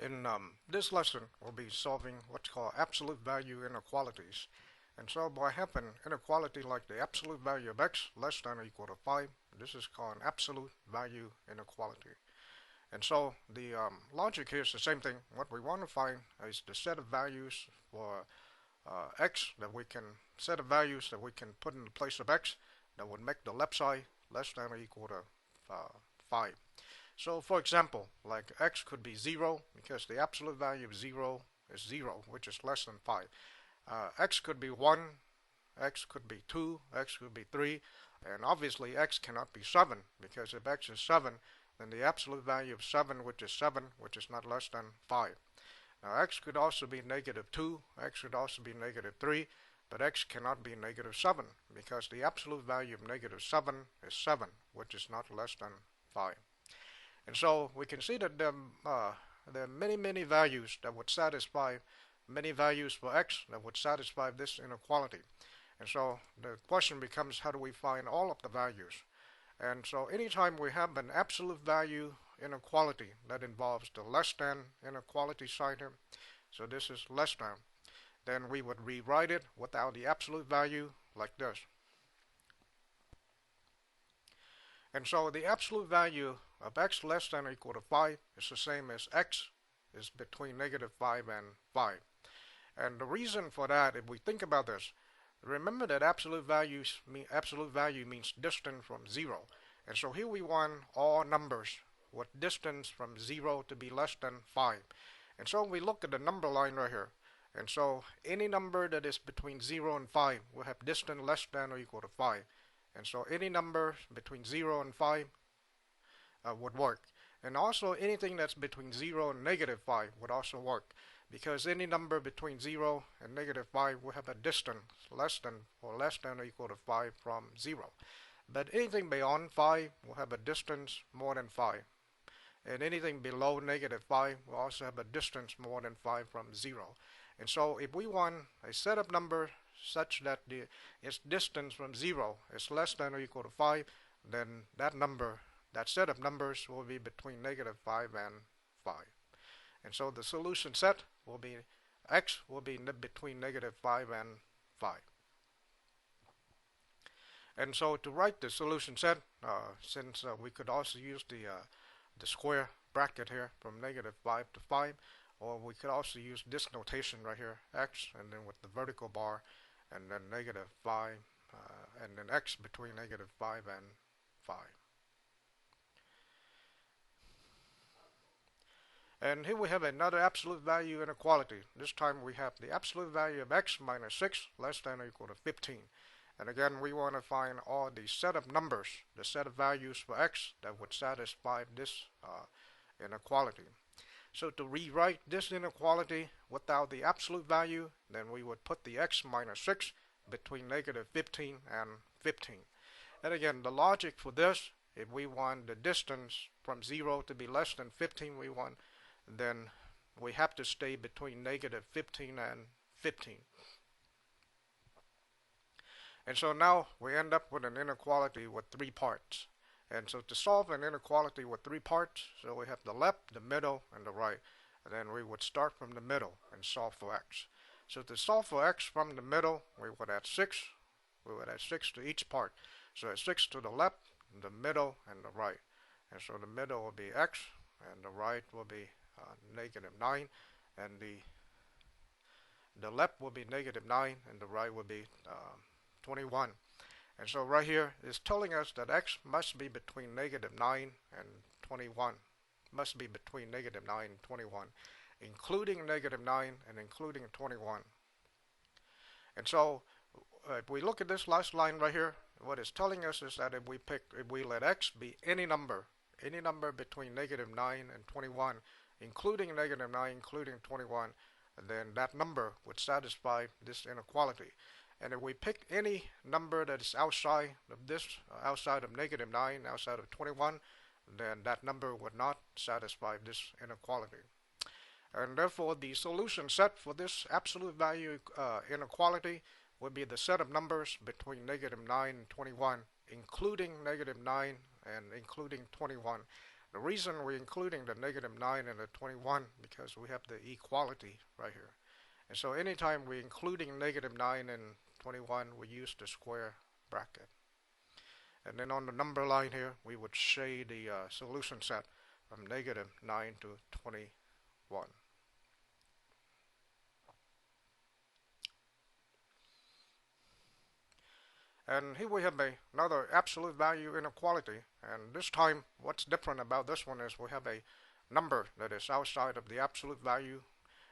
In this lesson, we'll be solving what's called absolute value inequalities. And so by having inequality like the absolute value of x less than or equal to 5, this is called an absolute value inequality. And so the logic here is the same thing. What we want to find is the set of values for x that we can, set of values that we can put in the place of x that would make the left side less than or equal to 5. So for example, like x could be 0 because the absolute value of 0 is 0, which is less than 5. X could be 1, x could be 2, x could be 3, and obviously x cannot be 7 because if x is 7, then the absolute value of 7, which is not less than 5. Now x could also be negative 2, x could also be negative 3, but x cannot be negative 7 because the absolute value of negative 7 is 7, which is not less than 5. And so we can see that there are many values that would satisfy, many values for x that would satisfy this inequality. And so the question becomes, how do we find all of the values? And so anytime we have an absolute value inequality that involves the less than inequality sign here, so this is less than, then we would rewrite it without the absolute value like this. And so the absolute value of x less than or equal to 5 is the same as x is between negative 5 and 5. And the reason for that, if we think about this, remember that absolute value means distance from 0. And so here we want all numbers with distance from 0 to be less than 5. And so we look at the number line right here. And so any number that is between 0 and 5 will have distance less than or equal to 5. And so any number between 0 and 5 would work. And also anything that's between 0 and negative 5 would also work, because any number between 0 and negative 5 will have a distance less than or equal to 5 from 0. But anything beyond 5 will have a distance more than 5. And anything below negative 5 will also have a distance more than 5 from 0. And so if we want a set of numbers such that its distance from 0 is less than or equal to 5, then that set of numbers will be between negative 5 and 5. And so the solution set will be x will be between negative 5 and 5. And so to write the solution set, since we could also use the square bracket here from negative 5 to 5, or we could also use this notation right here, x, and then with the vertical bar, and then negative 5, and then x between negative 5 and 5. And here we have another absolute value inequality. This time we have the absolute value of x minus 6 less than or equal to 15. And again, we want to find all the set of numbers, the set of values for x that would satisfy this inequality. So to rewrite this inequality without the absolute value, then we would put the x minus 6 between negative 15 and 15. And again, the logic for this, if we want the distance from 0 to be less than 15, then we have to stay between negative 15 and 15. And so now we end up with an inequality with 3 parts. And so to solve an inequality with 3 parts, so we have the left, the middle, and the right. And then we would start from the middle and solve for x. So to solve for x from the middle, we would add 6. We would add 6 to each part. So add 6 to the left, the middle, and the right. And so the middle will be x, and the right will be negative 9, and the left will be negative 9, and the right will be 21. And so right here is telling us that x must be between negative 9 and 21. Must be between negative 9 and 21, including negative 9 and including 21. And so if we look at this last line right here, what it's telling us is that if we let x be any number between negative 9 and 21, including negative 9, including 21, then that number would satisfy this inequality. And if we pick any number that is outside of this, outside of negative 9, outside of 21, then that number would not satisfy this inequality. And therefore, the solution set for this absolute value inequality would be the set of numbers between negative 9 and 21, including negative 9 and including 21. The reason we're including the negative 9 and the 21 because we have the equality right here. And so anytime we're including negative 9 and 21, we use the square bracket. And then on the number line here, we would shade the solution set from negative 9 to 21. And here we have another absolute value inequality. And this time, what's different about this one is we have a number that is outside of the absolute value.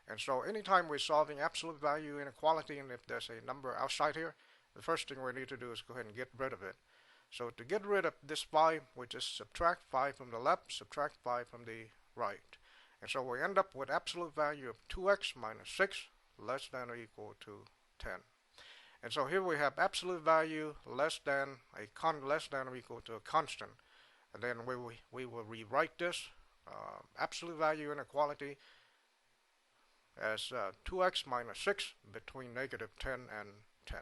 And so anytime we're solving absolute value inequality, and if there's a number outside here, the first thing we need to do is go ahead and get rid of it. So to get rid of this 5, we just subtract 5 from the left, subtract 5 from the right. And so we end up with absolute value of 2x minus 6 less than or equal to 10. And so here we have absolute value less than or equal to a constant. And then we will rewrite this absolute value inequality as 2x minus 6 between negative 10 and 10.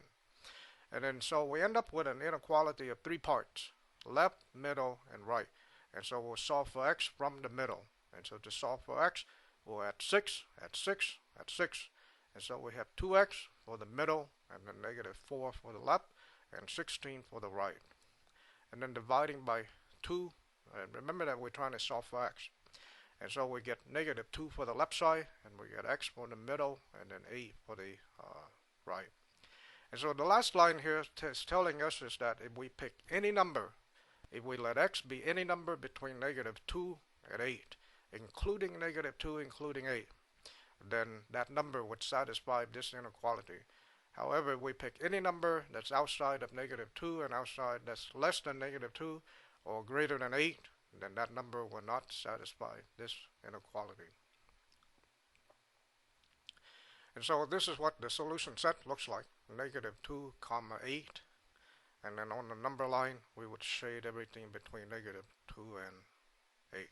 And then so we end up with an inequality of 3 parts, left, middle, and right. And so we'll solve for x from the middle. And so to solve for x, we'll add 6, add 6, add 6. And so we have 2x for the middle, and then negative 4 for the left, and 16 for the right. And then dividing by 2, and remember that we're trying to solve for x. And so we get negative 2 for the left side, and we get x for the middle, and then 8 for the right. And so the last line here is telling us is that if we pick any number, if we let x be any number between negative 2 and 8, including negative 2, including 8, then that number would satisfy this inequality. However, if we pick any number that's outside of negative 2 and outside that's less than negative 2 or greater than 8, then that number will not satisfy this inequality. And so this is what the solution set looks like, negative 2, 8. And then on the number line, we would shade everything between negative 2 and 8.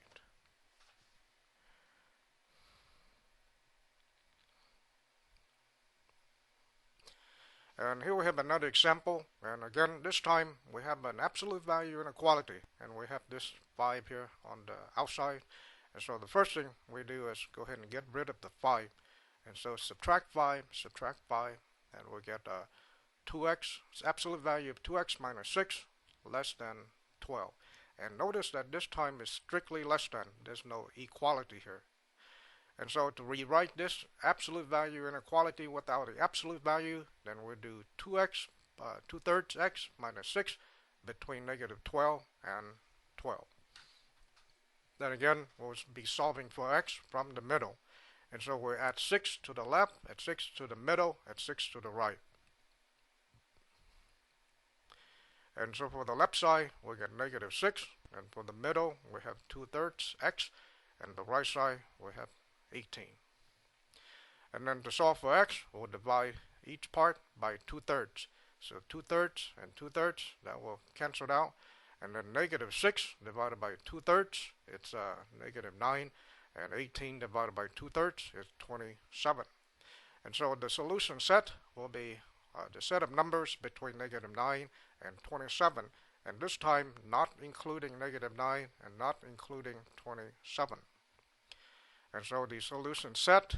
And here we have another example, and again this time we have an absolute value inequality, and we have this 5 here on the outside. And so the first thing we do is go ahead and get rid of the 5, and so subtract 5, and we get 2x, absolute value of 2x minus 6 less than 12. And notice that this time is strictly less than, there's no equality here. And so to rewrite this absolute value inequality without the absolute value, then we'll do 2x, 2/3 x minus 6 between negative 12 and 12. Then again, we'll be solving for x from the middle. And so we add 6 to the left, add 6 to the middle, add 6 to the right. And so for the left side, we get negative 6. And for the middle, we have 2/3 x. And the right side, we have 18. And then to solve for x, we'll divide each part by 2/3. So 2/3 and 2/3, that will cancel out. And then negative 6 divided by 2/3, it's negative 9. And 18 divided by 2/3 is 27. And so the solution set will be the set of numbers between negative 9 and 27. And this time not including negative 9 and not including 27. And so the solution set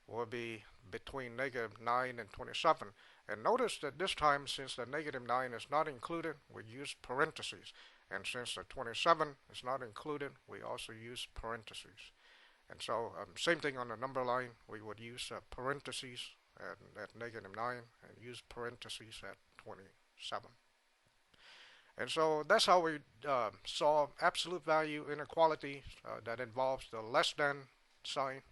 will be between negative 9 and 27. And notice that this time, since the negative 9 is not included, we use parentheses. And since the 27 is not included, we also use parentheses. And so same thing on the number line, we would use parentheses at negative 9 and use parentheses at 27. And so that's how we solve absolute value inequality that involves the less than sign